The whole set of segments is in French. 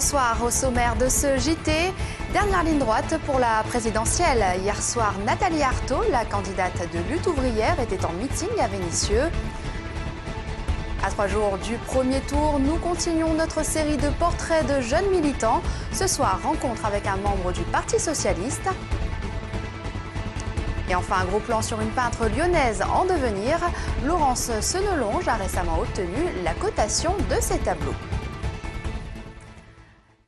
Bonsoir, au sommaire de ce JT, dernière ligne droite pour la présidentielle. Hier soir, Nathalie Arthaud, la candidate de Lutte ouvrière, était en meeting à Vénissieux. À 3 jours du premier tour, nous continuons notre série de portraits de jeunes militants. Ce soir, rencontre avec un membre du Parti socialiste. Et enfin, un gros plan sur une peintre lyonnaise en devenir. Laurence Senelonge a récemment obtenu la cotation de ses tableaux.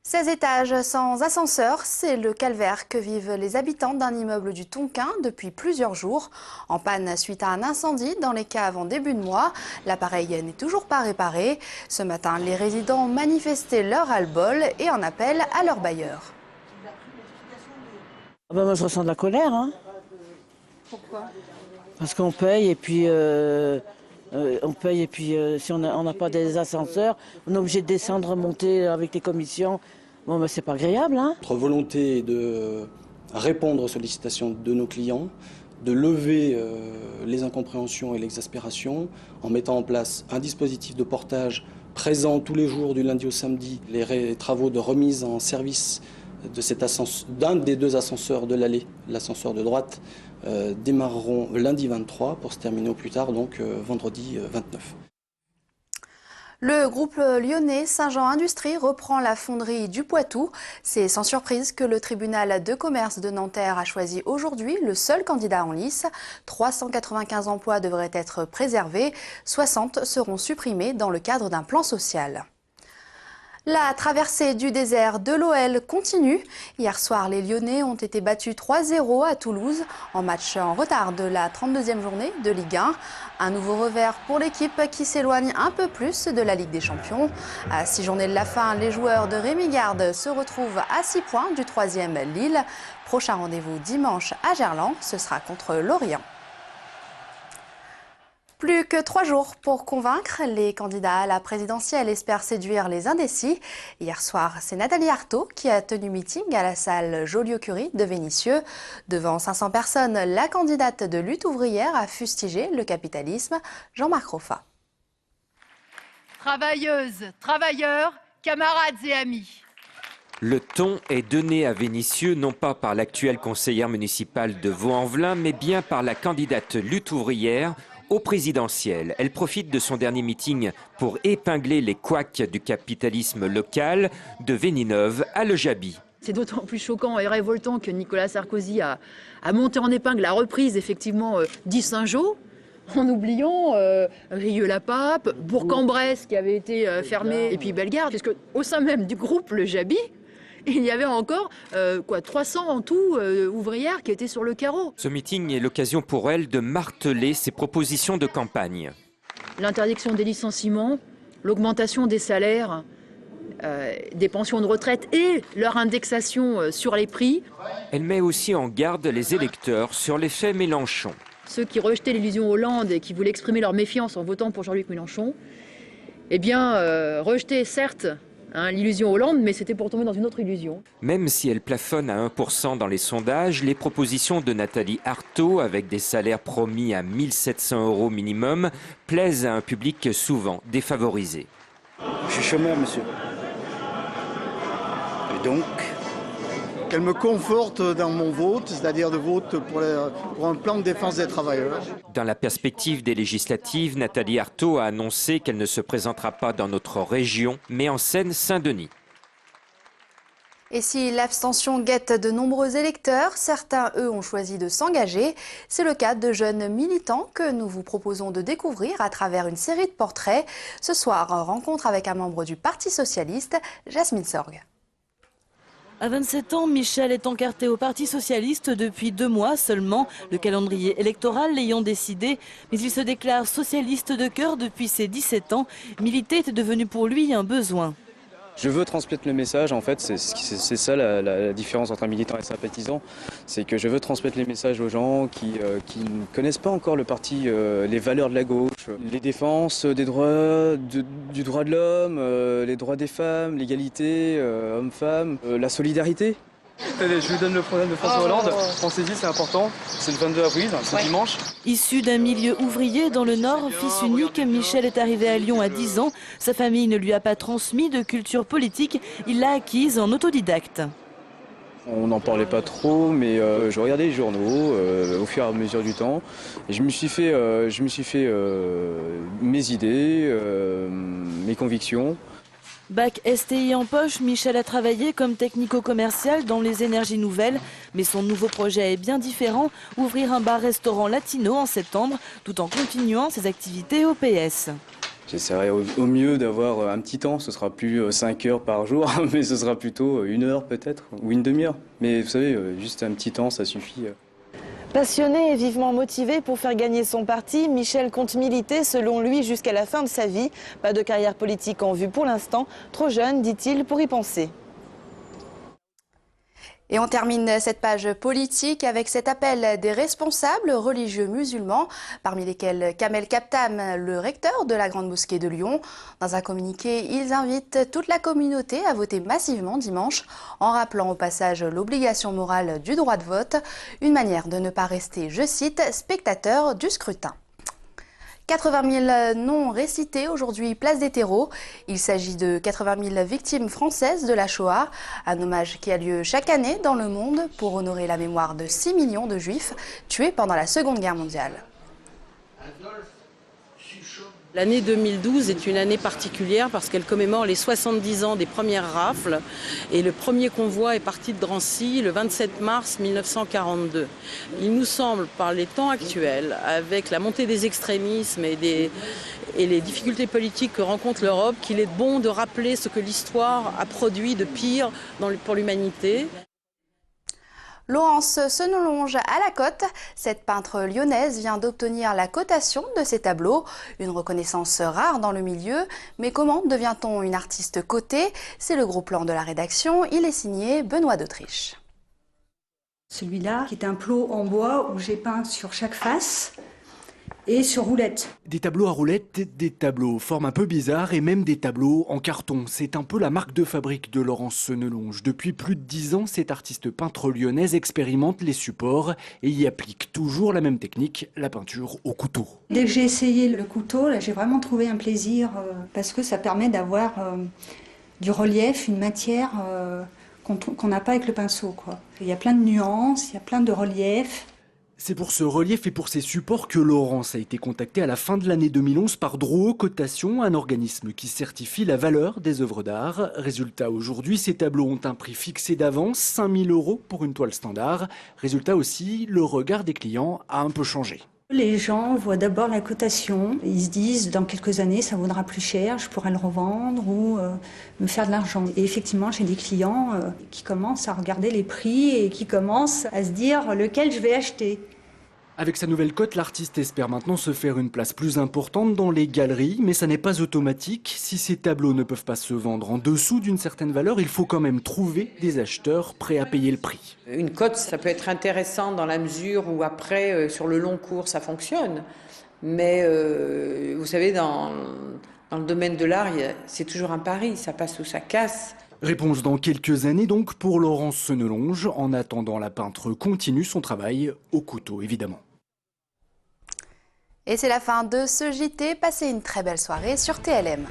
16 étages sans ascenseur, c'est le calvaire que vivent les habitants d'un immeuble du Tonkin depuis plusieurs jours. En panne suite à un incendie dans les caves en début de mois, l'appareil n'est toujours pas réparé. Ce matin, les résidents ont manifesté leur ras-le-bol et en appellent à leur bailleur. Moi, je ressens de la colère. Pourquoi ? Parce qu'on paye et puis... si on n'a pas des ascenseurs, on est obligé de descendre, monter avec les commissions. Bon, ben, c'est pas agréable. Notre volonté est de répondre aux sollicitations de nos clients, de lever les incompréhensions et l'exaspération en mettant en place un dispositif de portage présent tous les jours du lundi au samedi. Les travaux de remise en service d'un des deux ascenseurs de l'allée, l'ascenseur de droite, démarreront lundi 23 pour se terminer au plus tard, donc vendredi 29. Le groupe lyonnais Saint-Jean Industrie reprend la fonderie du Poitou. C'est sans surprise que le tribunal de commerce de Nanterre a choisi aujourd'hui le seul candidat en lice. 395 emplois devraient être préservés, 60 seront supprimés dans le cadre d'un plan social. La traversée du désert de l'OL continue. Hier soir, les Lyonnais ont été battus 3-0 à Toulouse en match en retard de la 32e journée de Ligue 1. Un nouveau revers pour l'équipe qui s'éloigne un peu plus de la Ligue des Champions. À 6 journées de la fin, les joueurs de Rémi Garde se retrouvent à 6 points du 3e Lille. Prochain rendez-vous dimanche à Gerland, ce sera contre Lorient. Plus que 3 jours pour convaincre, les candidats à la présidentielle espèrent séduire les indécis. Hier soir, c'est Nathalie Arthaud qui a tenu meeting à la salle Joliot-Curie de Vénissieux. Devant 500 personnes, la candidate de Lutte ouvrière a fustigé le capitalisme. Jean-Marc Roffa. Travailleuses, travailleurs, camarades et amis. Le ton est donné à Vénissieux non pas par l'actuelle conseillère municipale de Vaux-en-Velin, mais bien par la candidate Lutte ouvrière au présidentiel. Elle profite de son dernier meeting pour épingler les couacs du capitalisme local de Vénineuve à Le Jaby. C'est d'autant plus choquant et révoltant que Nicolas Sarkozy a monté en épingle la reprise effectivement d'Issingeaux, en oubliant Rieux-la-Pape, Bourg-en-Bresse qui avait été fermé, et puis Bellegarde, puisque au sein même du groupe Le Jaby, il y avait encore 300 en tout ouvrières qui étaient sur le carreau. Ce meeting est l'occasion pour elle de marteler ses propositions de campagne. L'interdiction des licenciements, l'augmentation des salaires, des pensions de retraite et leur indexation sur les prix. Elle met aussi en garde les électeurs sur l'effet Mélenchon. Ceux qui rejetaient l'illusion Hollande et qui voulaient exprimer leur méfiance en votant pour Jean-Luc Mélenchon, eh bien, rejetaient certes l'illusion Hollande, mais c'était pour tomber dans une autre illusion. Même si elle plafonne à 1% dans les sondages, les propositions de Nathalie Arthaud, avec des salaires promis à 1 700 € minimum, plaisent à un public souvent défavorisé. Je suis chômeur, monsieur. Et donc, qu'elle me conforte dans mon vote, c'est-à-dire de vote pour un plan de défense des travailleurs. Dans la perspective des législatives, Nathalie Arthaud a annoncé qu'elle ne se présentera pas dans notre région, mais en Seine-Saint-Denis. Et si l'abstention guette de nombreux électeurs, certains, eux, ont choisi de s'engager. C'est le cas de jeunes militants que nous vous proposons de découvrir à travers une série de portraits. Ce soir, rencontre avec un membre du Parti socialiste, Jasmine Sorgue. À 27 ans, Michel est encarté au Parti socialiste depuis 2 mois seulement, le calendrier électoral l'ayant décidé. Mais il se déclare socialiste de cœur depuis ses 17 ans. Militer est devenu pour lui un besoin. Je veux transmettre le message, en fait, c'est ça la différence entre un militant et un sympathisant. C'est que je veux transmettre les messages aux gens qui ne connaissent pas encore le parti, les valeurs de la gauche, les défenses des droits, du droit de l'homme, les droits des femmes, l'égalité homme-femme, la solidarité. Attendez, je vous donne le programme de François Hollande. Pensez-y, c'est important. C'est le 22 avril, c'est dimanche. Issu d'un milieu ouvrier dans le Nord, fils unique, Michel est arrivé à Lyon à 10 ans. Sa famille ne lui a pas transmis de culture politique, il l'a acquise en autodidacte. On n'en parlait pas trop, mais je regardais les journaux au fur et à mesure du temps. Et je me suis fait mes idées, mes convictions. Bac STI en poche, Michel a travaillé comme technico-commercial dans les énergies nouvelles. Mais son nouveau projet est bien différent, ouvrir un bar-restaurant latino en septembre, tout en continuant ses activités au PS. J'essaierai au mieux d'avoir un petit temps, ce sera plus 5 heures par jour, mais ce sera plutôt 1 heure peut-être, ou une demi-heure. Mais vous savez, juste un petit temps, ça suffit. Passionné et vivement motivé pour faire gagner son parti, Michel compte militer selon lui jusqu'à la fin de sa vie. Pas de carrière politique en vue pour l'instant, trop jeune, dit-il, pour y penser. Et on termine cette page politique avec cet appel des responsables religieux musulmans, parmi lesquels Kamel Kaptam, le recteur de la Grande Mosquée de Lyon. Dans un communiqué, ils invitent toute la communauté à voter massivement dimanche, en rappelant au passage l'obligation morale du droit de vote, une manière de ne pas rester, je cite, spectateur du scrutin. 80 000 noms récités aujourd'hui place des terreaux. Il s'agit de 80 000 victimes françaises de la Shoah, un hommage qui a lieu chaque année dans le monde pour honorer la mémoire de 6 millions de juifs tués pendant la Seconde Guerre mondiale. L'année 2012 est une année particulière parce qu'elle commémore les 70 ans des premières rafles et le premier convoi est parti de Drancy le 27 mars 1942. Il nous semble, par les temps actuels, avec la montée des extrémismes et les difficultés politiques que rencontre l'Europe, qu'il est bon de rappeler ce que l'histoire a produit de pire pour l'humanité. Laurence Senelonge à la cote. Cette peintre lyonnaise vient d'obtenir la cotation de ses tableaux, une reconnaissance rare dans le milieu. Mais comment devient-on une artiste cotée? C'est le gros plan de la rédaction. Il est signé Benoît d'Autriche. Celui-là, qui est un plot en bois où j'ai peint sur chaque face et sur roulette. Des tableaux à roulettes, des tableaux forme un peu bizarre et même des tableaux en carton. C'est un peu la marque de fabrique de Laurence Senelonge. Depuis plus de 10 ans, cette artiste peintre lyonnaise expérimente les supports et y applique toujours la même technique, la peinture au couteau. Dès que j'ai essayé le couteau, là, j'ai vraiment trouvé un plaisir parce que ça permet d'avoir du relief, une matière qu'on n'a pas avec le pinceau, quoi. Il y a plein de nuances, il y a plein de reliefs. C'est pour ce relief et pour ces supports que Laurence a été contactée à la fin de l'année 2011 par Drouot Cotation, un organisme qui certifie la valeur des œuvres d'art. Résultat, aujourd'hui, ces tableaux ont un prix fixé d'avance, 5 000 € pour une toile standard. Résultat aussi, le regard des clients a un peu changé. Les gens voient d'abord la cotation, ils se disent dans quelques années ça vaudra plus cher, je pourrai le revendre ou me faire de l'argent. Et effectivement j'ai des clients qui commencent à regarder les prix et qui commencent à se dire lequel je vais acheter. Avec sa nouvelle cote, l'artiste espère maintenant se faire une place plus importante dans les galeries, mais ça n'est pas automatique. Si ces tableaux ne peuvent pas se vendre en dessous d'une certaine valeur, il faut quand même trouver des acheteurs prêts à payer le prix. Une cote, ça peut être intéressant dans la mesure où après, sur le long cours, ça fonctionne. Mais vous savez, dans le domaine de l'art, c'est toujours un pari, ça passe ou ça casse. Réponse dans quelques années donc pour Laurence Senelonge. En attendant, la peintre continue son travail au couteau, évidemment. Et c'est la fin de ce JT. Passez une très belle soirée sur TLM.